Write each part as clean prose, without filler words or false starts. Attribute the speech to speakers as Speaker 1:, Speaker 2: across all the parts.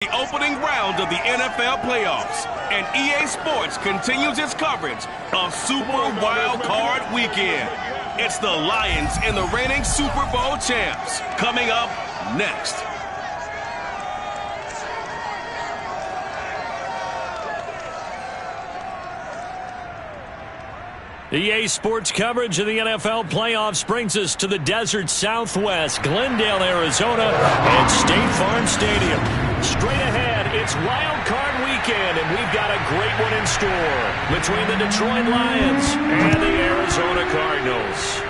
Speaker 1: The opening round of the NFL playoffs, and EA Sports continues its coverage of Super Wild Card Weekend. It's the Lions and the reigning Super Bowl champs. Coming up next.
Speaker 2: EA Sports coverage of the NFL playoffs brings us to the desert Southwest, Glendale, Arizona, and State Farm Stadium. Straight ahead, it's Wild Card Weekend, and we've got a great one in store between the Detroit Lions and the Arizona Cardinals.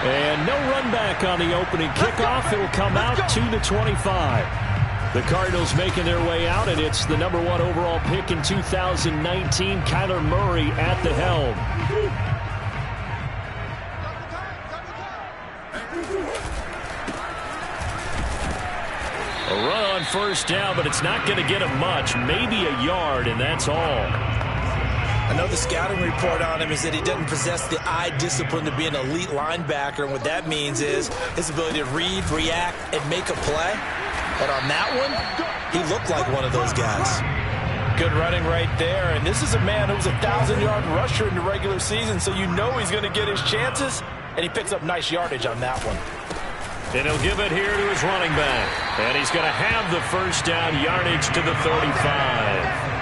Speaker 2: And no run back on the opening kickoff. It will come out to the 25. The Cardinals making their way out, and it's the #1 overall pick in 2019, Kyler Murray at the helm. A run on first down, but it's not going to get him much, maybe a yard, and that's all.
Speaker 3: I know the scouting report on him is that he doesn't possess the eye discipline to be an elite linebacker, and what that means is his ability to read, react, and make a play. But on that one, he looked like one of those guys.
Speaker 4: Good running right there. And this is a man who was a 1,000-yard rusher in the regular season, so you know he's going to get his chances, and he picks up nice yardage on that one.
Speaker 2: And he'll give it here to his running back. And he's going to have the first down yardage to the 35.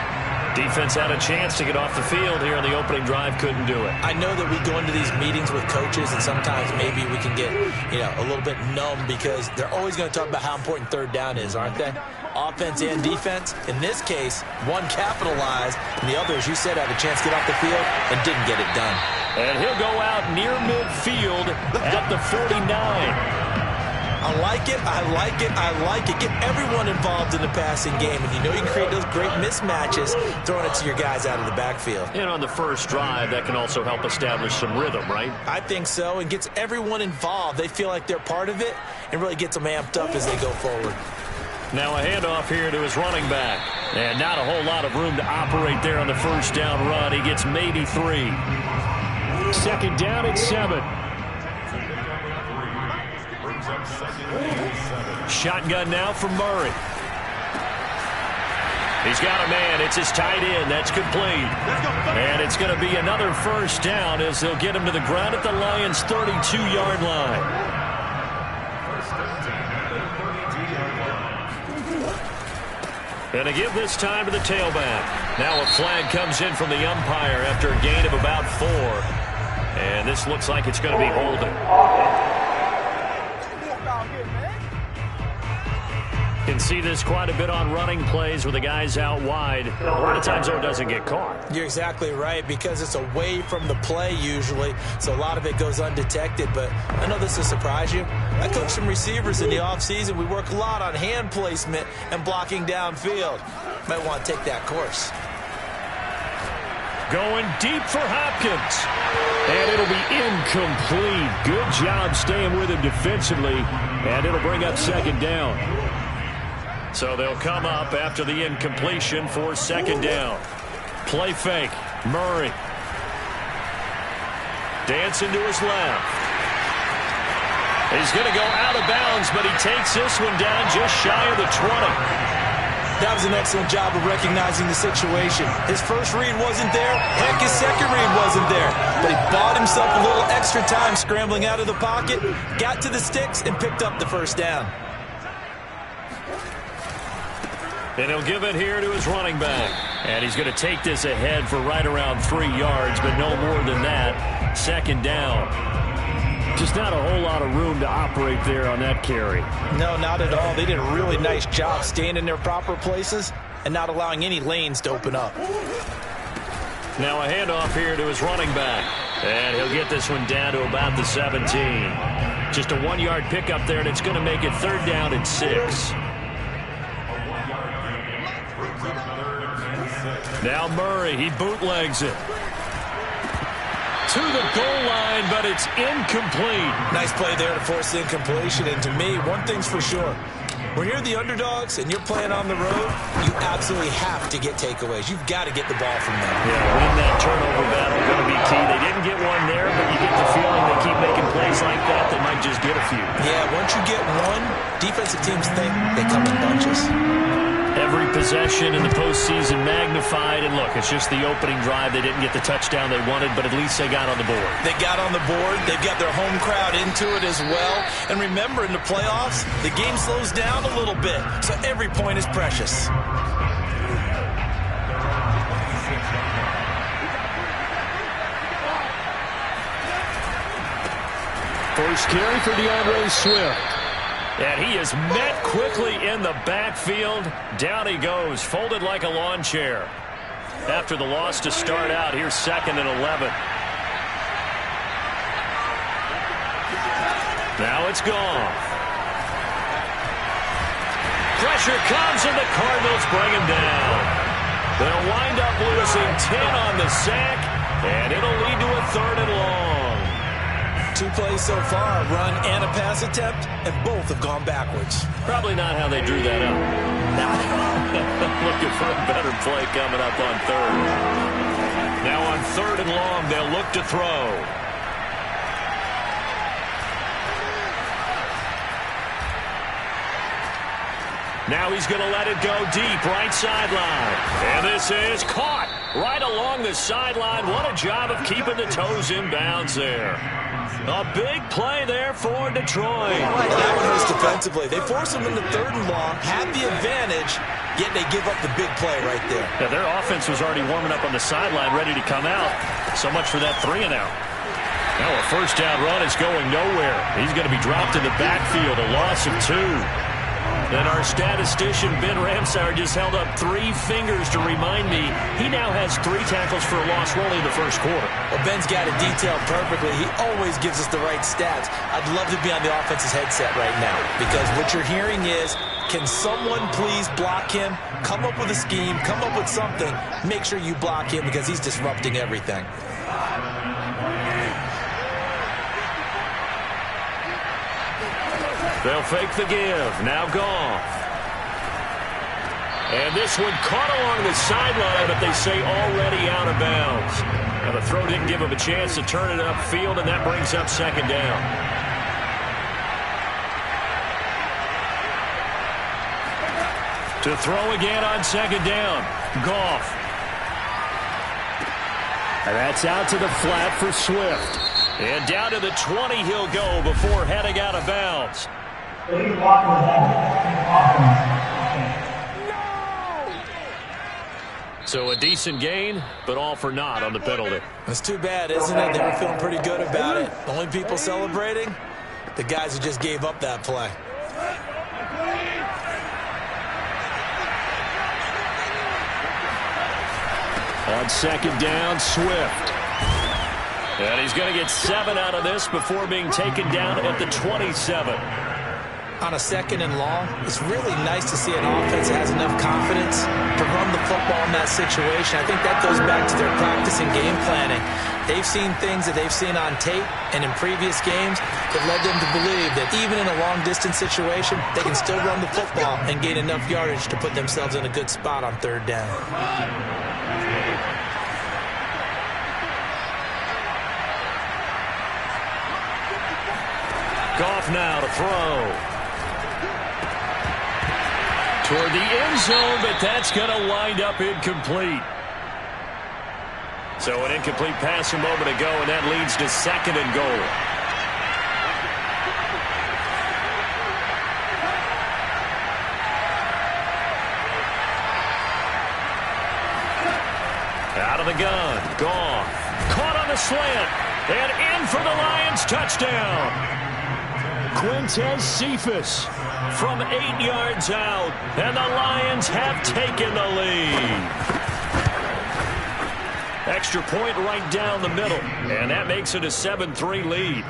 Speaker 2: Defense had a chance to get off the field here in the opening drive, couldn't do it.
Speaker 3: I know that we go into these meetings with coaches, and sometimes maybe we can get, a little bit numb because they're always going to talk about how important third down is, aren't they? Offense and defense. In this case, one capitalized, and the other, as you said, had a chance to get off the field and didn't get it done.
Speaker 2: And he'll go out near midfield at the 49.
Speaker 3: I like it, I like it, I like it. Get everyone involved in the passing game. And you know you can create those great mismatches throwing it to your guys out of the backfield.
Speaker 2: And on the first drive, that can also help establish some rhythm, right?
Speaker 3: I think so, and gets everyone involved. They feel like they're part of it and really gets them amped up as they go forward.
Speaker 2: Now a handoff here to his running back. And not a whole lot of room to operate there on the first down run. He gets maybe 3. Second down at 7. Shotgun now from Murray. He's got a man. It's his tight end. That's complete. And it's going to be another first down as they'll get him to the ground at the Lions' 32-yard line. And to give this time to the tailback. Now a flag comes in from the umpire after a gain of about 4. And this looks like it's going to be holding. Can see this quite a bit on running plays where the guy's out wide. A lot of times, though, it doesn't get caught.
Speaker 3: You're exactly right, because it's away from the play usually, so a lot of it goes undetected. But I know this will surprise you. I coach some receivers in the offseason. We work a lot on hand placement and blocking downfield. Might want to take that course.
Speaker 2: Going deep for Hopkins. And it'll be incomplete. Good job staying with him defensively. And it'll bring up second down. So they'll come up after the incompletion for second down. Play fake. Murray. Dancing to his left. He's going to go out of bounds, but he takes this one down just shy of the 20.
Speaker 3: That was an excellent job of recognizing the situation. His first read wasn't there. Heck, his second read wasn't there. But he bought himself a little extra time scrambling out of the pocket, got to the sticks, and picked up the first down.
Speaker 2: And he'll give it here to his running back. And he's going to take this ahead for right around 3 yards, but no more than that. Second down. Just not a whole lot of room to operate there on that carry.
Speaker 4: No, not at all. They did a really nice job staying in their proper places and not allowing any lanes to open up.
Speaker 2: Now a handoff here to his running back. And he'll get this one down to about the 17. Just a 1-yard pickup there, and it's going to make it third down and 6. Now Murray, he bootlegs it. To the goal line, but it's incomplete.
Speaker 3: Nice play there to force the incompletion. And to me, one thing's for sure. When you're the underdogs and you're playing on the road, you absolutely have to get takeaways. You've got to get the ball from them.
Speaker 2: Yeah, win that turnover battle, going to be key. They didn't get one there, but you get the feeling they keep making plays like that, they might just get a few.
Speaker 3: Yeah, once you get one, defensive teams think they come in bunches.
Speaker 2: Every possession in the postseason magnified, and look, it's just the opening drive. They didn't get the touchdown they wanted, but at least they got on the board.
Speaker 3: They got on the board. They've got their home crowd into it as well. And remember, in the playoffs, the game slows down a little bit, so every point is precious.
Speaker 2: First carry for DeAndre Swift. And he is met quickly in the backfield. Down he goes, folded like a lawn chair. After the loss to start out, here's 2nd and 11. Now it's gone. Pressure comes, and the Cardinals bring him down. They'll wind up losing 10 on the sack, and it'll lead to a 3rd and long.
Speaker 3: 2 plays so far, a run and a pass attempt, and both have gone backwards.
Speaker 2: Probably not how they drew that up.
Speaker 3: Not at all.
Speaker 2: Looking for a better play coming up on 3rd. Now on 3rd and long, they'll look to throw. Now he's going to let it go deep, right sideline. And this is caught right along the sideline. What a job of keeping the toes in bounds there. A big play there for Detroit.
Speaker 3: That one was defensively. They force them into 3rd and long, have the advantage, yet they give up the big play right there.
Speaker 2: Yeah, their offense was already warming up on the sideline, ready to come out. So much for that 3 and out. Now a first down run is going nowhere. He's going to be dropped in the backfield, a loss of 2. And our statistician, Ben Ramsauer, just held up 3 fingers to remind me he now has 3 tackles for a loss only in the first quarter.
Speaker 3: Well, Ben's got it detailed perfectly. He always gives us the right stats. I'd love to be on the offense's headset right now, because what you're hearing is, can someone please block him? Come up with a scheme. Come up with something. Make sure you block him, because he's disrupting everything.
Speaker 2: They'll fake the give. Now Goff. And this one caught along the sideline, but they say already out of bounds. Now the throw didn't give him a chance to turn it upfield, and that brings up 2nd down. To throw again on 2nd down. Goff. And that's out to the flat for Swift. And down to the 20 he'll go before heading out of bounds. So a decent gain, but all for naught on the penalty.
Speaker 3: That's too bad, isn't it? They were feeling pretty good about it. Only people celebrating, the guys who just gave up that play.
Speaker 2: On 2nd down, Swift. And he's going to get 7 out of this before being taken down at the 27.
Speaker 3: On a 2nd and long, it's really nice to see an offense that has enough confidence to run the football in that situation. I think that goes back to their practice and game planning. They've seen things that they've seen on tape and in previous games that led them to believe that even in a long-distance situation, they can still run the football and gain enough yardage to put themselves in a good spot on 3rd down.
Speaker 2: Goff now to throw. Toward the end zone, but that's going to wind up incomplete. So an incomplete pass a moment ago, and that leads to 2nd and goal. Out of the gun, Goff. Caught on the slant, and in for the Lions touchdown. Quintez Cephas from 8 yards out, and the Lions have taken the lead. Extra point right down the middle, and that makes it a 7-3 lead.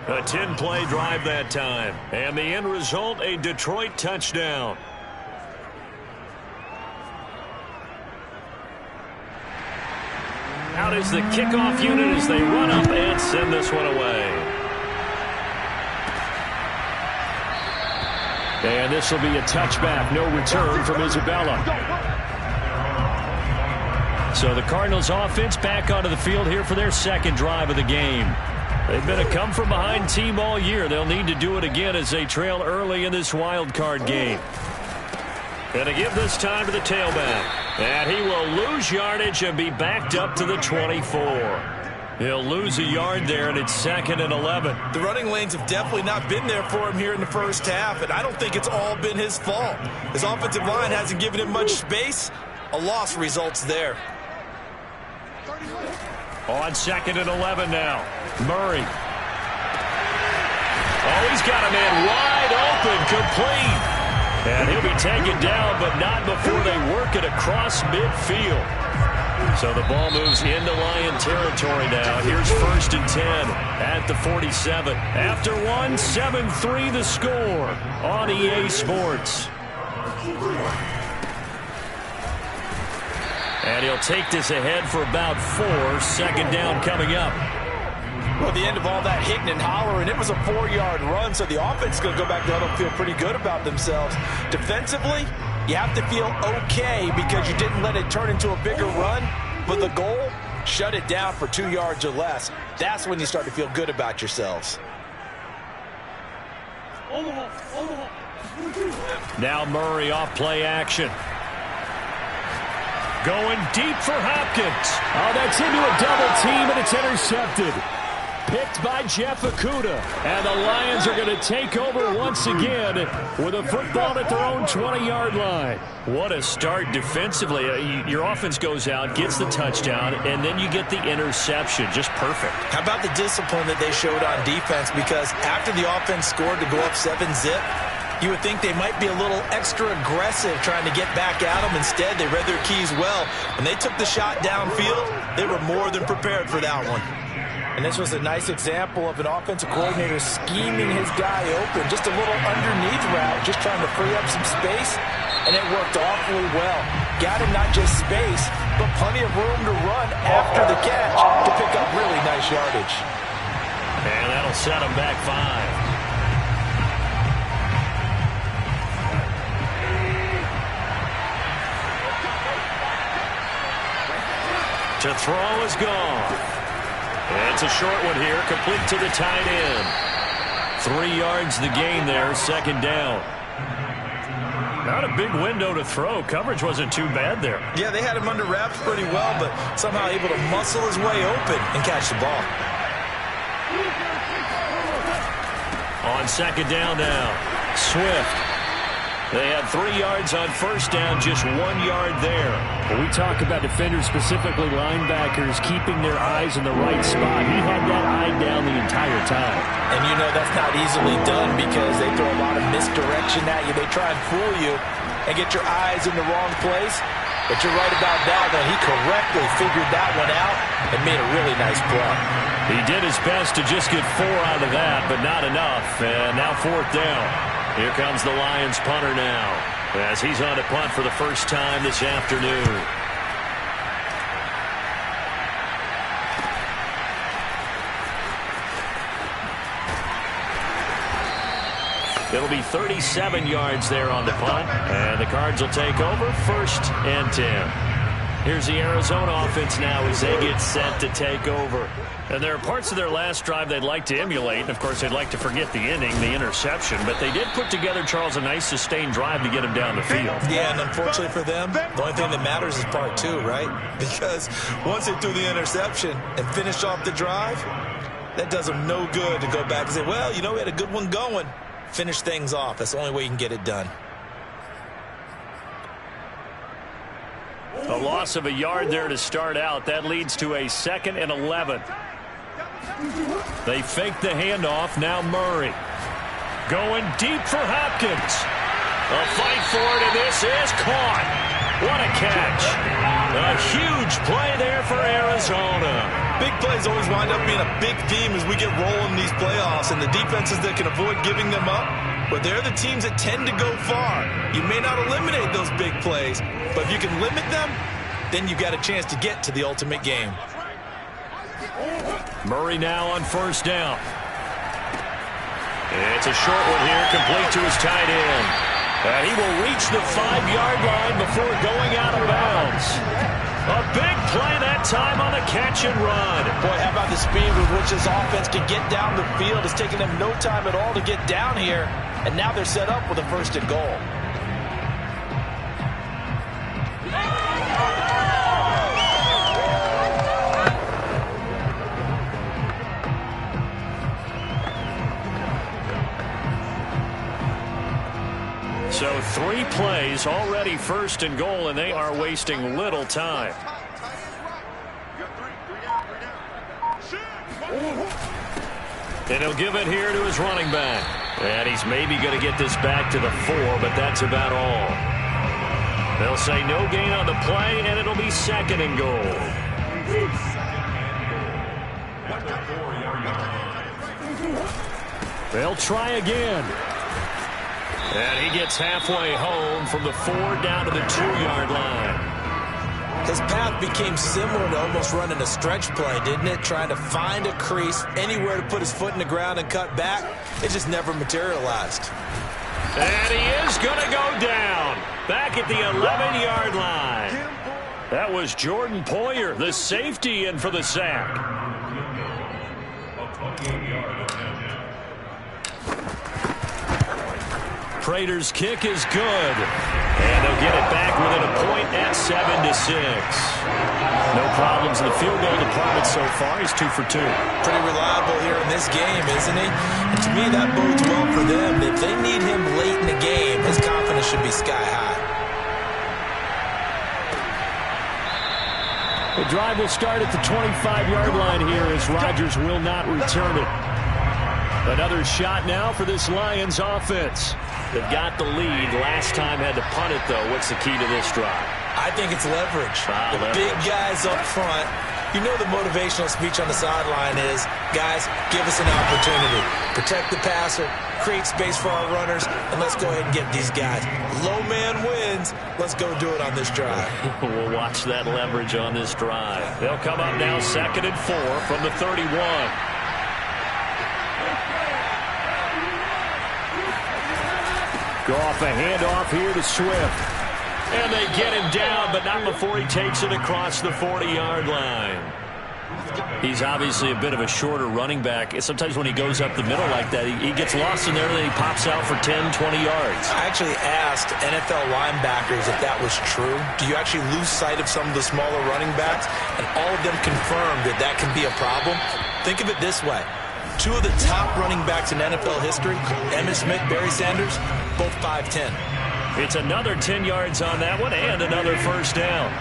Speaker 2: A 10-play drive that time, and the end result, a Detroit touchdown. Out is the kickoff unit as they run up and send this one away. And this will be a touchback. No return from Isabella. So the Cardinals offense back onto the field here for their second drive of the game. They've been a come-from-behind team all year. They'll need to do it again as they trail early in this wild card game. Going to give this time to the tailback. And he will lose yardage and be backed up to the 24. He'll lose a yard there, and it's 2nd and 11.
Speaker 4: The running lanes have definitely not been there for him here in the first half, and I don't think it's all been his fault. His offensive line hasn't given him much space. A loss results there.
Speaker 2: On 2nd and 11 now. Murray. Oh, he's got a man wide open, complete. And he'll be taken down, but not before they work it across midfield. So the ball moves into Lion territory now. Here's 1st and 10 at the 47. After one, 7-3 the score on EA Sports. And he'll take this ahead for about 4. 2nd down coming up.
Speaker 4: Well, the end of all that hitting and hollering, it was a 4-yard run, so the offense is going to go back to huddle and feel pretty good about themselves. Defensively, you have to feel okay because you didn't let it turn into a bigger run, but the goal, shut it down for 2 yards or less. That's when you start to feel good about yourselves.
Speaker 2: Now Murray off play action. Going deep for Hopkins. Oh, that's into a double team, and it's intercepted. Picked by Jeff Okudah. And the Lions are going to take over once again with a football at their own 20-yard line. What a start defensively. Your offense goes out, gets the touchdown, and then you get the interception. Just perfect.
Speaker 3: How about the discipline that they showed on defense? Because after the offense scored to go up 7-zip, you would think they might be a little extra aggressive trying to get back at them. Instead, they read their keys well. When they took the shot downfield, they were more than prepared for that one.
Speaker 4: And this was a nice example of an offensive coordinator scheming his guy open. Just a little underneath route, just trying to free up some space, and it worked awfully well. Got him not just space, but plenty of room to run after the catch to pick up really nice yardage.
Speaker 2: And that'll set him back 5. To throw is gone. It's a short one here, complete to the tight end. 3 yards the gain there, 2nd down. Not a big window to throw. Coverage wasn't too bad there.
Speaker 3: Yeah, they had him under wraps pretty well, but somehow able to muscle his way open and catch the ball.
Speaker 2: On 2nd down now, Swift. They had 3 yards on 1st down, just 1 yard there.
Speaker 5: When we talk about defenders, specifically linebackers, keeping their eyes in the right spot, he had that eye down the entire time.
Speaker 3: And you know that's not easily done because they throw a lot of misdirection at you. They try and fool you and get your eyes in the wrong place. But you're right about that one. He correctly figured that one out and made a really nice play.
Speaker 2: He did his best to just get 4 out of that, but not enough. And now 4th down. Here comes the Lions punter now, as he's on to punt for the first time this afternoon. It'll be 37 yards there on the punt, and the Cards will take over 1st and 10. Here's the Arizona offense now as they get set to take over. And there are parts of their last drive they'd like to emulate. And, of course, they'd like to forget the inning, the interception. But they did put together, Charles, a nice sustained drive to get him down the field.
Speaker 3: Yeah, and unfortunately for them, the only thing that matters is part 2, right? Because once they threw the interception and finished off the drive, that does them no good to go back and say, well, you know, we had a good one going. Finish things off. That's the only way you can get it done.
Speaker 2: A loss of a yard there to start out. That leads to a 2nd and 11. They fake the handoff. Now Murray going deep for Hopkins. A fight for it, and this is caught. What a catch. A huge play there for Arizona.
Speaker 3: Big plays always wind up being a big theme as we get rolling these playoffs, and the defenses that can avoid giving them up, but they're the teams that tend to go far. You may not eliminate those big plays, but if you can limit them, then you've got a chance to get to the ultimate game.
Speaker 2: Murray now on 1st down. It's a short one here, complete to his tight end. And he will reach the 5-yard line before going out of bounds. A big play that time on the catch and run.
Speaker 4: Boy, how about the speed with which this offense can get down the field? It's taking them no time at all to get down here. And now they're set up with a 1st and goal.
Speaker 2: So 3 plays, already 1st and goal, and they are wasting little time. And he'll give it here to his running back. And he's maybe going to get this back to the 4, but that's about all. They'll say no gain on the play, and it'll be 2nd and goal. They'll try again. And he gets halfway home from the 4 down to the 2-yard line.
Speaker 3: His path became similar to almost running a stretch play, didn't it? Trying to find a crease, anywhere to put his foot in the ground and cut back. It just never materialized.
Speaker 2: And he is going to go down. Back at the 11-yard line. That was Jordan Poyer, the safety, in for the sack. Prater's kick is good. And they'll get it back within a point at 7-6. No problems in the field goal department so far. He's 2 for 2.
Speaker 3: Pretty reliable here in this game, isn't he? And to me, that bodes well for them. If they need him late in the game, his confidence should be sky high.
Speaker 5: The drive will start at the 25-yard line here as Rodgers will not return it. Another shot now for this Lions offense. They've got the lead. Last time had to punt it, though. What's the key to this drive?
Speaker 3: I think it's leverage. Big guys up front. You know the motivational speech on the sideline is, guys, give us an opportunity. Protect the passer, create space for our runners, and let's go ahead and get these guys. Low man wins. Let's go do it on this drive.
Speaker 2: We'll watch that leverage on this drive. They'll come up now 2nd and 4 from the 31.
Speaker 5: Goff, a handoff here to Swift.
Speaker 2: And they get him down, but not before he takes it across the 40-yard line. He's obviously a bit of a shorter running back. Sometimes when he goes up the middle like that, he gets lost in there, and then he pops out for 10, 20 yards.
Speaker 3: I actually asked NFL linebackers if that was true. Do you actually lose sight of some of the smaller running backs? And all of them confirmed that that can be a problem. Think of it this way. 2 of the top running backs in NFL history, Emmitt Smith, Barry Sanders, both 5'10".
Speaker 2: It's another 10 yards on that one and another 1st down.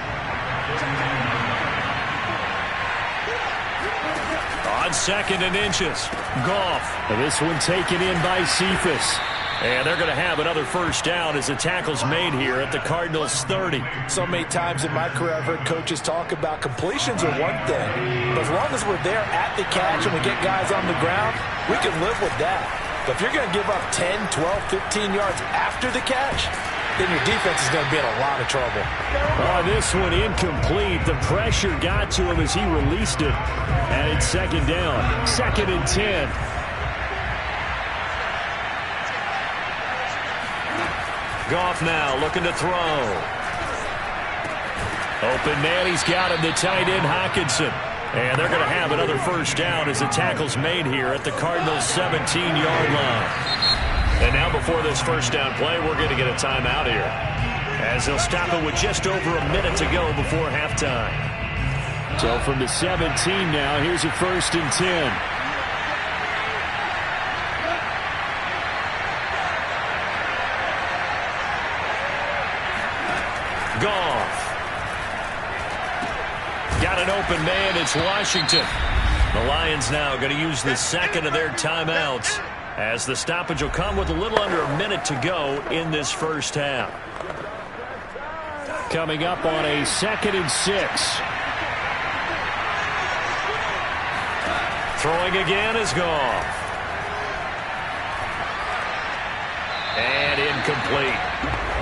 Speaker 2: On 2nd and inches, Goff.
Speaker 5: This one taken in by Cephas.
Speaker 2: And they're going to have another 1st down as the tackle's made here at the Cardinals' 30.
Speaker 4: So many times in my career I've heard coaches talk about completions are one thing. But as long as we're there at the catch and we get guys on the ground, we can live with that. But if you're going to give up 10, 12, 15 yards after the catch, then your defense is going to be in a lot of trouble.
Speaker 5: Oh, this one incomplete. The pressure got to him as he released it. And it's 2nd down. 2nd and 10.
Speaker 2: Goff now looking to throw. Open man, he's got him, the tight end Hockenson. And they're going to have another 1st down as the tackle's made here at the Cardinals' 17-yard line. And now before this 1st down play, we're going to get a timeout here, as they'll stop it with just over a minute to go before halftime.
Speaker 5: So from the 17 now, here's a 1st and 10.
Speaker 2: Goff. Got an open man. It's Washington. The Lions now going to use the 2nd of their timeouts, as the stoppage will come with a little under a minute to go in this 1st half.
Speaker 5: Coming up on a 2nd and 6.
Speaker 2: Throwing again is Goff. And incomplete.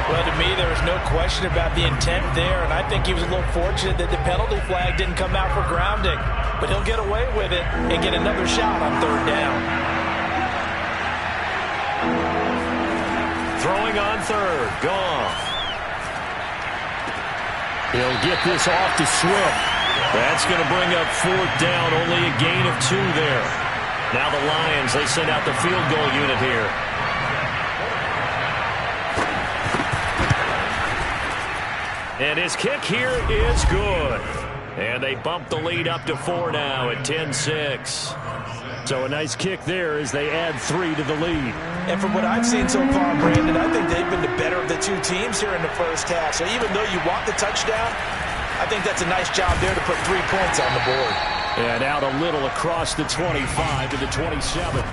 Speaker 4: Well, to me, there was no question about the intent there, and I think he was a little fortunate that the penalty flag didn't come out for grounding. But he'll get away with it and get another shot on 3rd down.
Speaker 2: Throwing on third. Goff.
Speaker 5: He'll get this off to Swift.
Speaker 2: That's going to bring up fourth down. Only a gain of 2 there. Now the Lions, they send out the field goal unit here. And his kick here is good. And they bump the lead up to 4 now at 10-6.
Speaker 5: So a nice kick there as they add 3 to the lead.
Speaker 4: And from what I've seen so far, Brandon, I think they've been the better of the two teams here in the first half. So even though you want the touchdown, I think that's a nice job there to put 3 points on the board.
Speaker 5: And out a little across the 25 to the 27.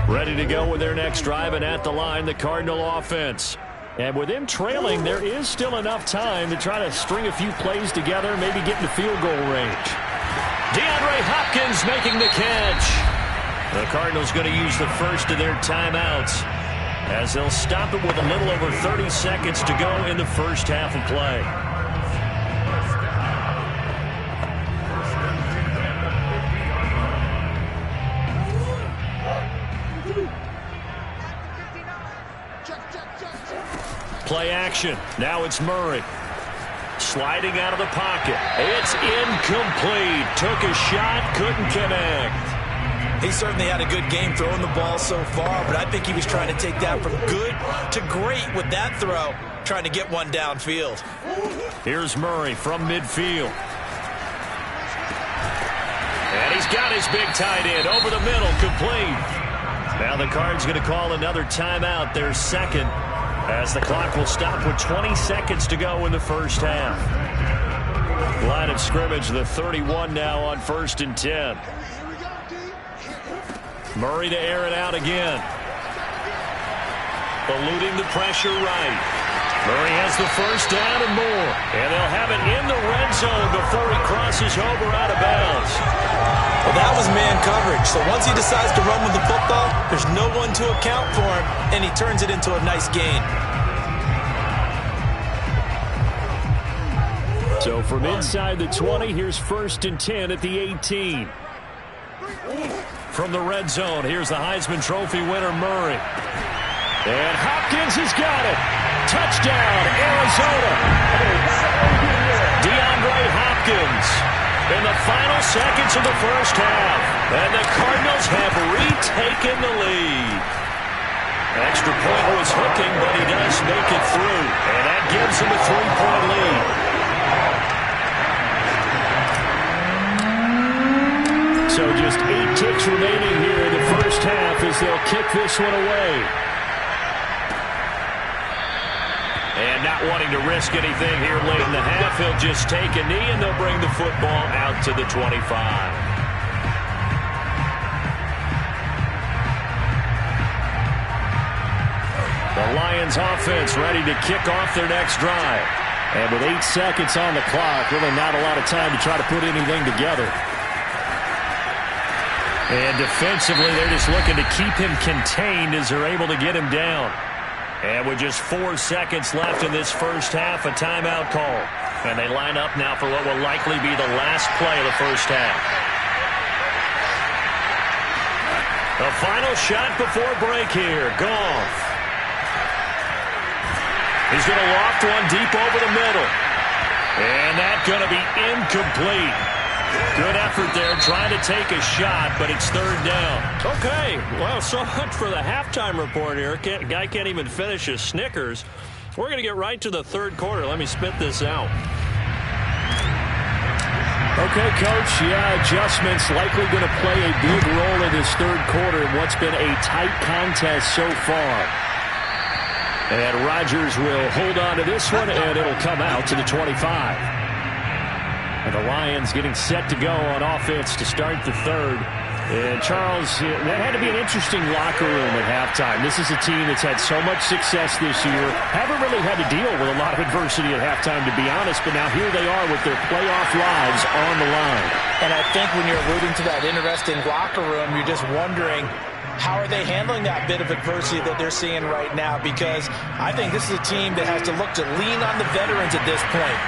Speaker 5: Ready to go with their next drive, and at the line, the Cardinal offense. And with them trailing, there is still enough time to try to string a few plays together, maybe get in the field goal range.
Speaker 2: DeAndre Hopkins making the catch. The Cardinals going to use the first of their timeouts as they'll stop it with a little over 30 seconds to go in the first half of play. Play action. Now it's Murray. Sliding out of the pocket. It's incomplete. Took a shot, couldn't connect.
Speaker 4: He certainly had a good game throwing the ball so far, but I think he was trying to take that from good to great with that throw, trying to get one downfield.
Speaker 2: Here's Murray from midfield. And he's got his big tight end over the middle, complete. Now the Cards going to call another timeout, their second, as the clock will stop with 20 seconds to go in the first half. Line of scrimmage, the 31 now on 1st and 10. Murray to air it out again. Eluding the pressure right. Murray has the first down and more. And they'll have it in the red zone before he crosses over out of bounds.
Speaker 4: Well, that was man coverage. So once he decides to run with the football, there's no one to account for him, and he turns it into a nice gain.
Speaker 5: So from inside the 20, here's 1st and 10 at the 18.
Speaker 2: From the red zone, here's the Heisman Trophy winner, Murray. And Hopkins has got it. Touchdown, Arizona. DeAndre Hopkins in the final seconds of the first half. And the Cardinals have retaken the lead. Extra point was hooking, but he does make it through. And that gives him a 3-point lead.
Speaker 5: So just 8 ticks remaining here in the first half as they'll kick this one away.
Speaker 2: And not wanting to risk anything here late in the half, he'll just take a knee and they'll bring the football out to the 25. The Lions offense ready to kick off their next drive.
Speaker 5: And with 8 seconds on the clock, really not a lot of time to try to put anything together.
Speaker 2: And defensively, they're just looking to keep him contained as they're able to get him down. And with just 4 seconds left in this first half, a timeout call. And they line up now for what will likely be the last play of the first half. The final shot before break here. Goff. He's going to loft one deep over the middle. And that's going to be incomplete. Good effort there, trying to take a shot, but it's 3rd down.
Speaker 6: Okay, well, so much for the halftime report here. Guy can't even finish his Snickers. We're going to get right to the 3rd quarter. Let me spit this out.
Speaker 5: Okay, Coach, adjustments likely going to play a big role in this 3rd quarter in what's been a tight contest so far. And Rodgers will hold on to this one, and it'll come out to the 25. And the Lions getting set to go on offense to start the 3rd. And, Charles, that had to be an interesting locker room at halftime. This is a team that's had so much success this year. Haven't really had to deal with a lot of adversity at halftime, to be honest. But now here they are with their playoff lives on the line.
Speaker 4: And I think when you're alluding to that interesting locker room, you're just wondering, how are they handling that bit of adversity that they're seeing right now? Because I think this is a team that has to look to lean on the veterans at this point.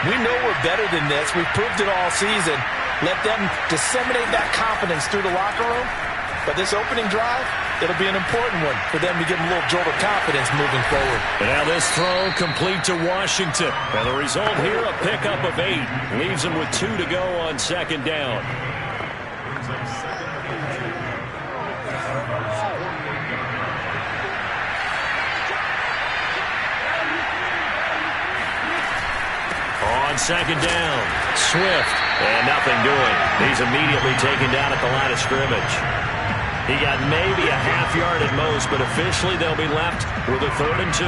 Speaker 4: We know we're better than this. We've proved it all season. Let them disseminate that confidence through the locker room. But this opening drive, it'll be an important one for them to give them a little jolt of confidence moving forward.
Speaker 2: And now this throw complete to Washington. And the result here, a pickup of 8. Leaves them with 2 to go on second down. On second down, Swift, and nothing doing. He's immediately taken down at the line of scrimmage. He got maybe a half-yard at most, but officially they'll be left with a 3rd and 2.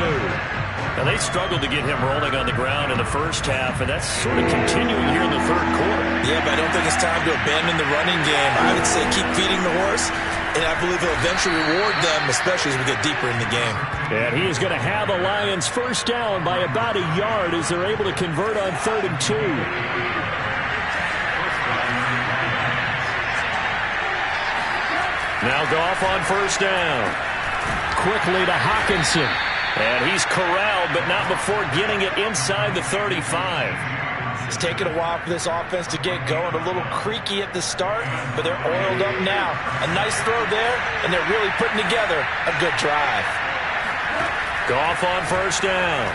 Speaker 2: Now, they struggled to get him rolling on the ground in the first half, and that's sort of continuing here in the third quarter.
Speaker 4: Yeah, but I don't think it's time to abandon the running game. I would say keep feeding the horse, and I believe he'll eventually reward them, especially as we get deeper in the game.
Speaker 5: And he is going to have the Lions first down by about a yard as they're able to convert on 3rd and 2.
Speaker 2: Now Goff on first down.
Speaker 5: Quickly to Hawkinson.
Speaker 2: And he's corralled, but not before getting it inside the 35.
Speaker 4: It's taken a while for this offense to get going. A little creaky at the start, but they're oiled up now. A nice throw there, and they're really putting together a good drive.
Speaker 2: Goff on first down.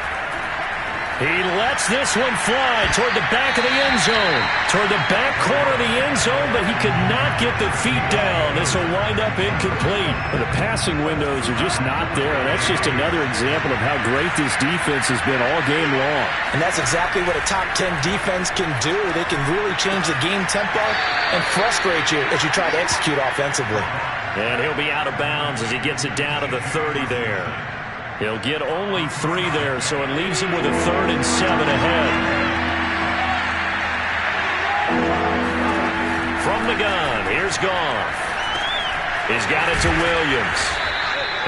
Speaker 2: He lets this one fly toward the back of the end zone. Toward the back corner of the end zone, but he could not get the feet down. This will wind up incomplete.
Speaker 5: The passing windows are just not there. That's just another example of how great this defense has been all game long.
Speaker 4: And that's exactly what a top 10 defense can do. They can really change the game tempo and frustrate you as you try to execute offensively.
Speaker 2: And he'll be out of bounds as he gets it down to the 30 there. He'll get only 3 there, so it leaves him with a 3rd and 7 ahead. From the gun, here's Goff. He's got it to Williams.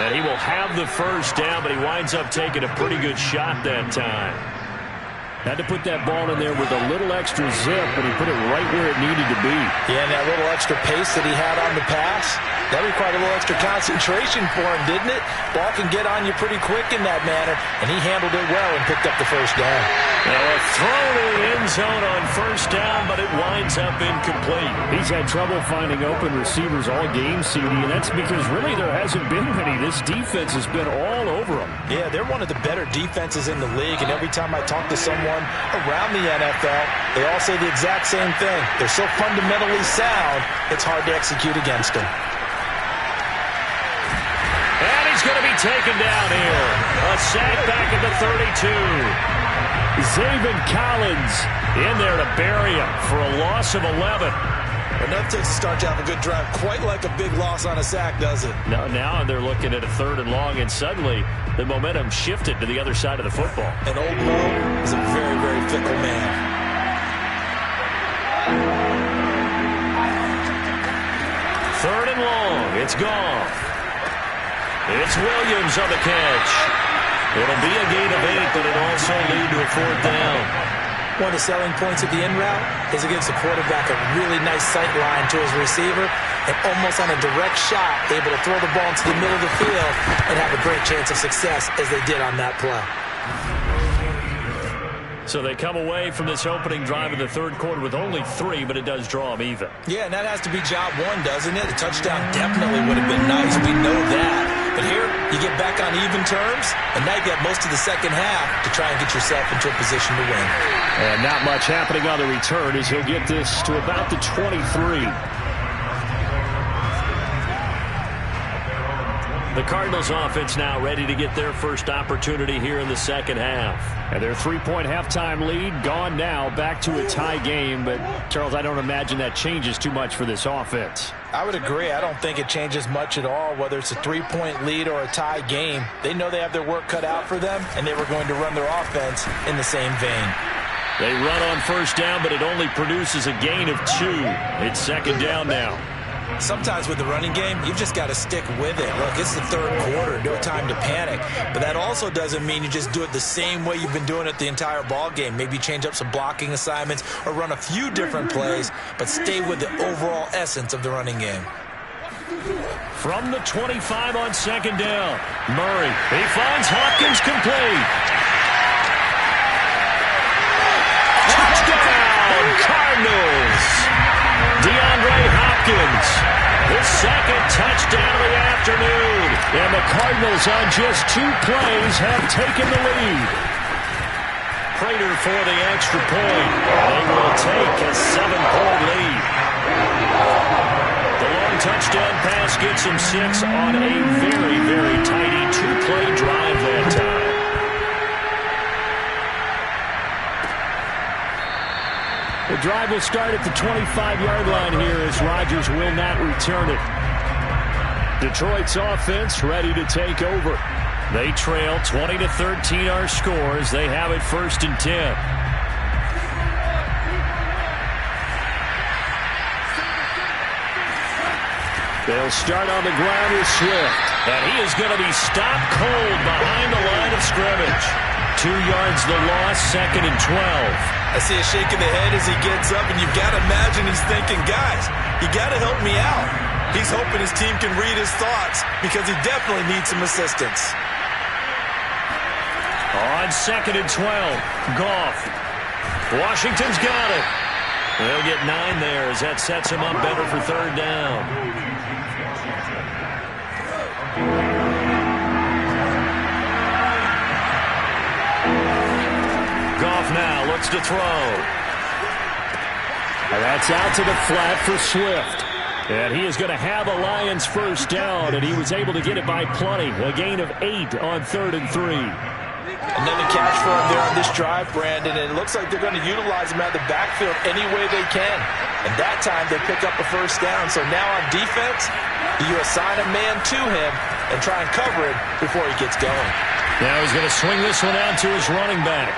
Speaker 2: And he will have the first down, but he winds up taking a pretty good shot that time.
Speaker 5: Had to put that ball in there with a little extra zip, but he put it right where it needed to be.
Speaker 4: Yeah, and that little extra pace that he had on the pass, that required a little extra concentration for him, didn't it? Ball can get on you pretty quick in that manner, and he handled it well and picked up the first down.
Speaker 2: Now a throw to the end zone on first down, but it winds up incomplete.
Speaker 5: He's had trouble finding open receivers all game, CD, and that's because really there hasn't been many. This defense has been all over them.
Speaker 4: Yeah, they're one of the better defenses in the league, and every time I talk to someone around the NFL, they all say the exact same thing. They're so fundamentally sound, it's hard to execute against them.
Speaker 2: And he's going to be taken down here. A sack back at the 32.
Speaker 5: Zaven Collins in there to bury him for a loss of 11.
Speaker 4: Enough takes to start to have a good drive. Quite like a big loss on a sack, does it?
Speaker 2: Now they're looking at a 3rd and long, and suddenly the momentum shifted to the other side of the football.
Speaker 4: And old Mo is a very, very fickle man.
Speaker 2: 3rd and long. It's Goff. It's Williams on the catch. It'll be a gain of 8, but it'll also lead to a 4th down.
Speaker 4: One of the selling points of the in route is it gives the quarterback a really nice sight line to his receiver and almost on a direct shot able to throw the ball into the middle of the field and have a great chance of success as they did on that play.
Speaker 2: So they come away from this opening drive in the 3rd quarter with only 3, but it does draw them even.
Speaker 4: Yeah, and that has to be job 1, doesn't it? A touchdown definitely would have been nice. We know that. But here, you get back on even terms, and now you got most of the second half to try and get yourself into a position to win.
Speaker 5: And not much happening on the return as he'll get this to about the 23.
Speaker 2: The Cardinals offense now ready to get their first opportunity here in the second half.
Speaker 5: And their 3-point halftime lead gone now, back to a tie game. But, Charles, I don't imagine that changes too much for this offense.
Speaker 4: I would agree. I don't think it changes much at all, whether it's a 3-point lead or a tie game. They know they have their work cut out for them, and they were going to run their offense in the same vein.
Speaker 2: They run on first down, but it only produces a gain of 2. It's second down now.
Speaker 3: Sometimes with the running game, you've just got to stick with it. Look, it's the third quarter, no time to panic. But that also doesn't mean you just do it the same way you've been doing it the entire ball game. Maybe change up some blocking assignments or run a few different plays, but stay with the overall essence of the running game.
Speaker 2: From the 25 on second down, Murray. He finds Hopkins complete. Touchdown, Cardinals. DeAndre Hopkins, his second touchdown of the afternoon. And the Cardinals on just 2 plays have taken the lead. Prater for the extra point. They will take a 7-point lead. The long touchdown pass gets him 6 on a very, very tidy 2-play drive that time. The drive will start at the 25-yard line here as Rodgers will not return it. Detroit's offense ready to take over. They trail 20-13 our scores. They have it 1st and 10. They'll start on the ground with Swift. And he is going to be stopped cold behind the line of scrimmage. 2 yards the loss, 2nd and 12.
Speaker 4: I see a shake of the head as he gets up, and you've got to imagine he's thinking, guys, you got to help me out. He's hoping his team can read his thoughts because he definitely needs some assistance.
Speaker 2: On 2nd and 12, Goff. Washington's got it. They'll get 9 there as that sets him up better for 3rd down. Goff now looks to throw. And that's out to the flat for Swift. And he is going to have a Lions 1st down, and he was able to get it by plenty. A gain of 8 on 3rd and 3.
Speaker 4: Another catch for him there on this drive, Brandon, and it looks like they're going to utilize him out of the backfield any way they can. And that time they pick up a 1st down. So now on defense, you assign a man to him and try and cover it before he gets going.
Speaker 2: Now he's going to swing this one out to his running back.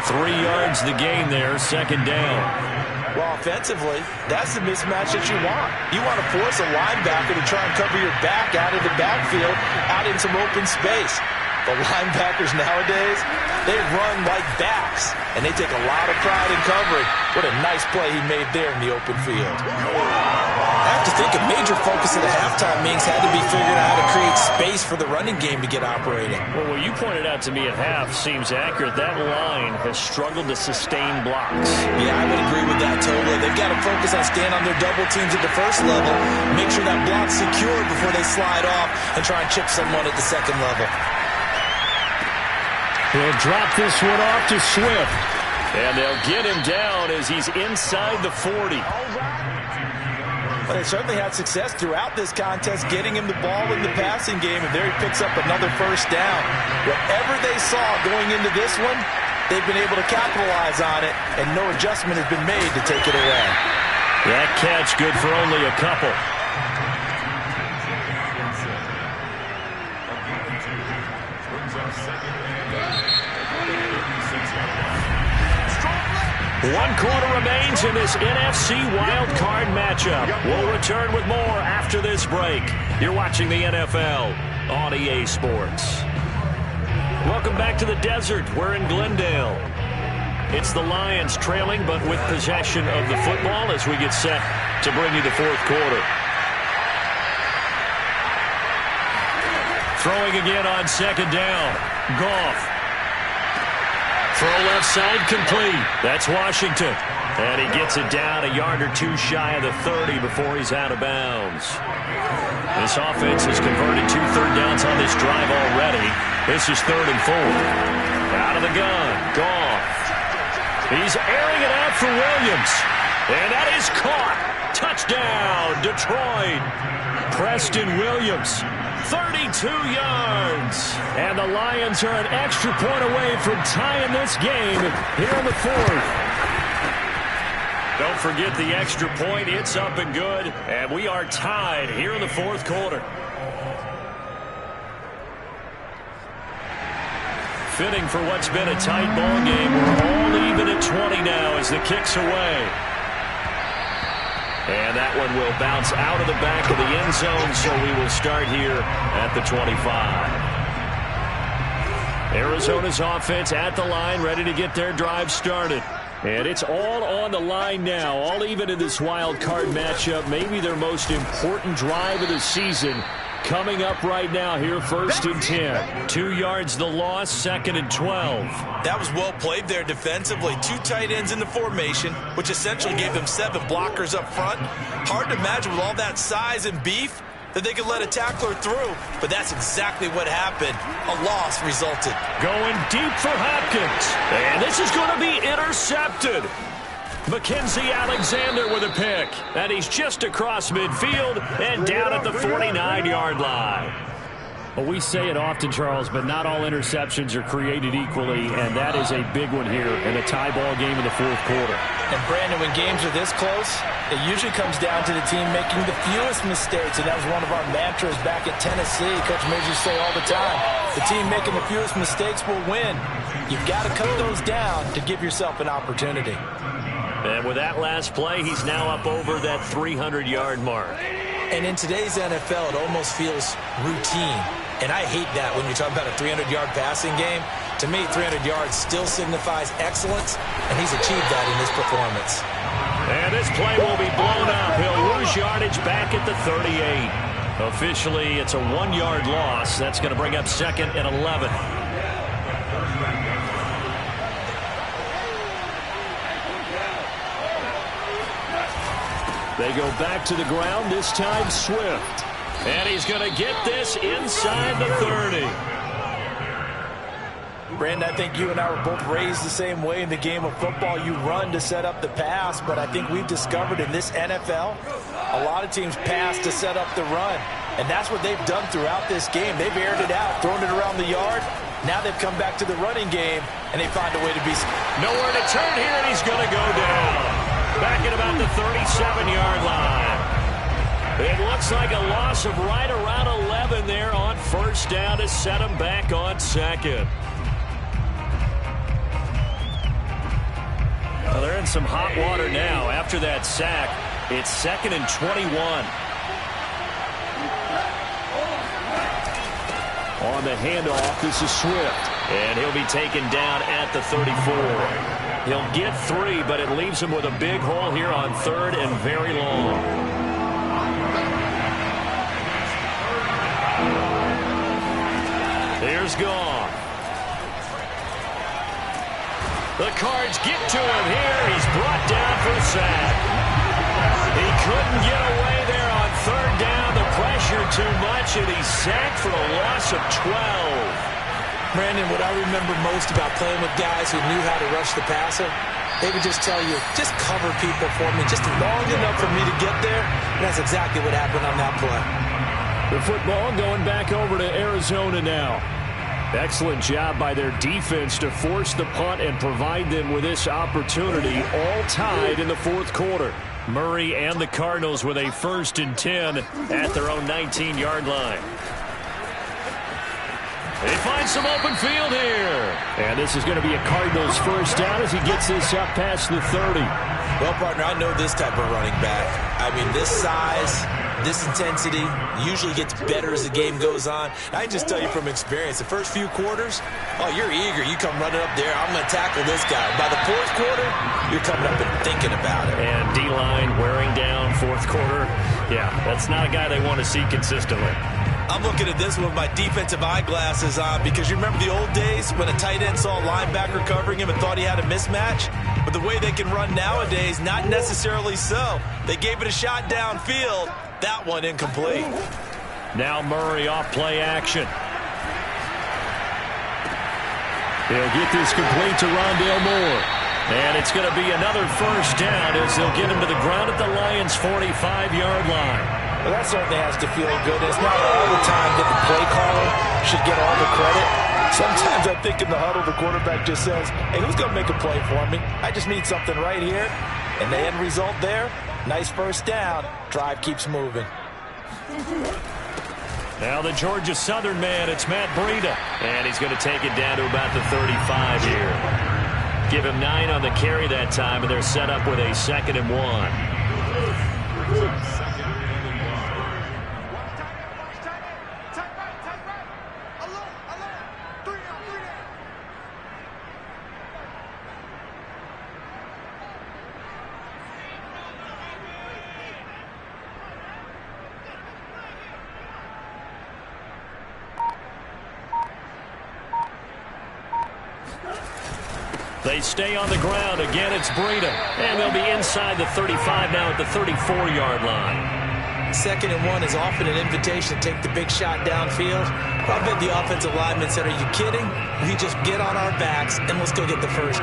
Speaker 2: 3 yards the gain there, 2nd down.
Speaker 4: Well, offensively, that's the mismatch that you want. You want to force a linebacker to try and cover your back out of the backfield, out in some open space. The linebackers nowadays, they run like backs, and they take a lot of pride in covering. What a nice play he made there in the open field.
Speaker 3: I have to think a major focus of the halftime meetings had to be figuring out how to create space for the running game to get operating.
Speaker 2: Well, what you pointed out to me at half seems accurate. That line has struggled to sustain blocks.
Speaker 3: Yeah, I would agree with that totally. They've got to focus on staying on their double teams at the 1st level, make sure that block's secure before they slide off and try and chip someone at the 2nd level.
Speaker 2: He'll drop this one off to Swift. And they'll get him down as he's inside the 40.
Speaker 4: But they certainly had success throughout this contest getting him the ball in the passing game, and there he picks up another 1st down. Whatever they saw going into this one, they've been able to capitalize on it, and no adjustment has been made to take it away.
Speaker 2: That catch good for only a couple. One quarter remains in this NFC wildcard matchup. We'll return with more after this break. You're watching the NFL on EA Sports. Welcome back to the desert. We're in Glendale. It's the Lions trailing, but with possession of the football as we get set to bring you the 4th quarter. Throwing again on 2nd down. Goff. Throw left side complete. That's Washington. And he gets it down a yard or 2 shy of the 30 before he's out of bounds. This offense has converted 2 third downs on this drive already. This is 3rd and 4. Out of the gun. Goff. He's airing it out for Williams. And that is caught. Touchdown, Detroit. Preston Williams. 32 yards. And the Lions are an extra point away from tying this game here in the 4th. Don't forget the extra point. It's up and good. And we are tied here in the 4th quarter. Fitting for what's been a tight ball game. We're all even at 20 now as the kick's away. And that one will bounce out of the back of the end zone, so we will start here at the 25. Arizona's offense at the line, ready to get their drive started. And it's all on the line now, all even in this wild card matchup. Maybe their most important drive of the season coming up right now here, 1st and 10. 2 yards the loss, 2nd and 12.
Speaker 3: That was well played there defensively. 2 tight ends in the formation, which essentially gave them 7 blockers up front. Hard to imagine with all that size and beef that they could let a tackler through, but that's exactly what happened. A loss resulted.
Speaker 2: Going deep for Hopkins, and this is going to be intercepted. Mackenzie Alexander with a pick, and he's just across midfield and down at the 49-yard line.
Speaker 5: Well, we say it often, Charles, but not all interceptions are created equally, and that is a big one here in a tie ball game in the 4th quarter.
Speaker 4: And Brandon, when games are this close, it usually comes down to the team making the fewest mistakes, and that was one of our mantras back at Tennessee. Coach Major used to say all the time, the team making the fewest mistakes will win. You've got to cut those down to give yourself an opportunity.
Speaker 2: And with that last play, he's now up over that 300-yard mark.
Speaker 3: And in today's NFL, it almost feels routine. And I hate that when you're talking about a 300-yard passing game. To me, 300 yards still signifies excellence, and he's achieved that in this performance.
Speaker 2: And this play will be blown up. He'll lose yardage back at the 38. Officially, it's a 1-yard loss. That's going to bring up 2nd and 11. They go back to the ground, this time Swift. And he's going to get this inside the 30.
Speaker 4: Brandon, I think you and I were both raised the same way in the game of football. You run to set up the pass, but I think we've discovered in this NFL, a lot of teams pass to set up the run. And that's what they've done throughout this game. They've aired it out, thrown it around the yard. Now they've come back to the running game, and they find a way to be...
Speaker 2: Nowhere to turn here, and he's going to go down. Back at about the 37-yard line. It looks like a loss of right around 11 there on 1st down to set him back on 2nd. Well, they're in some hot water now. After that sack, it's 2nd and 21. On the handoff, this is Swift. And he'll be taken down at the 34. He'll get 3, but it leaves him with a big hole here on 3rd and very long. Here's Goff. The Cards get to him here. He's brought down for a sack. He couldn't get away there on 3rd down. The pressure too much, and he's sacked for a loss of 12.
Speaker 3: Brandon, what I remember most about playing with guys who knew how to rush the passer, they would just tell you, just cover people for me, just long enough for me to get there. And that's exactly what happened on that play.
Speaker 5: The football going back over to Arizona now. Excellent job by their defense to force the punt and provide them with this opportunity, all tied in the 4th quarter.
Speaker 2: Murray and the Cardinals with a 1st and 10 at their own 19-yard line. They find some open field here.
Speaker 5: And this is going to be a Cardinals 1st down as he gets this up past the 30.
Speaker 3: Well, partner, I know this type of running back. I mean, this size, this intensity usually gets better as the game goes on. I can just tell you from experience, the first few quarters, oh, you're eager. You come running up there, I'm going to tackle this guy. By the 4th quarter, you're coming up and thinking about it.
Speaker 2: And D-line wearing down 4th quarter. Yeah, that's not a guy they want to see consistently.
Speaker 3: I'm looking at this with my defensive eyeglasses on because you remember the old days when a tight end saw a linebacker covering him and thought he had a mismatch? But the way they can run nowadays, not necessarily so. They gave it a shot downfield. That one incomplete.
Speaker 2: Now Murray off play action.
Speaker 5: They'll get this complete to Rondale Moore.
Speaker 2: And it's going to be another 1st down as they'll get him to the ground at the Lions' 45-yard line.
Speaker 4: Well, that certainly has to feel good. It's not all the time that the play caller should get all the credit. Sometimes I think in the huddle, the quarterback just says, hey, who's going to make a play for me? I just need something right here. And the end result there, nice 1st down. Drive keeps moving.
Speaker 2: Now the Georgia Southern man, it's Matt Breida. And he's going to take it down to about the 35 here. Give him 9 on the carry that time, and they're set up with a 2nd and 1. They stay on the ground. Again, it's Breida. And they'll be inside the 35 now at the 34-yard line.
Speaker 3: 2nd and 1 is often an invitation to take the big shot downfield. I bet the offensive lineman said, are you kidding? We just get on our backs and let's go get the first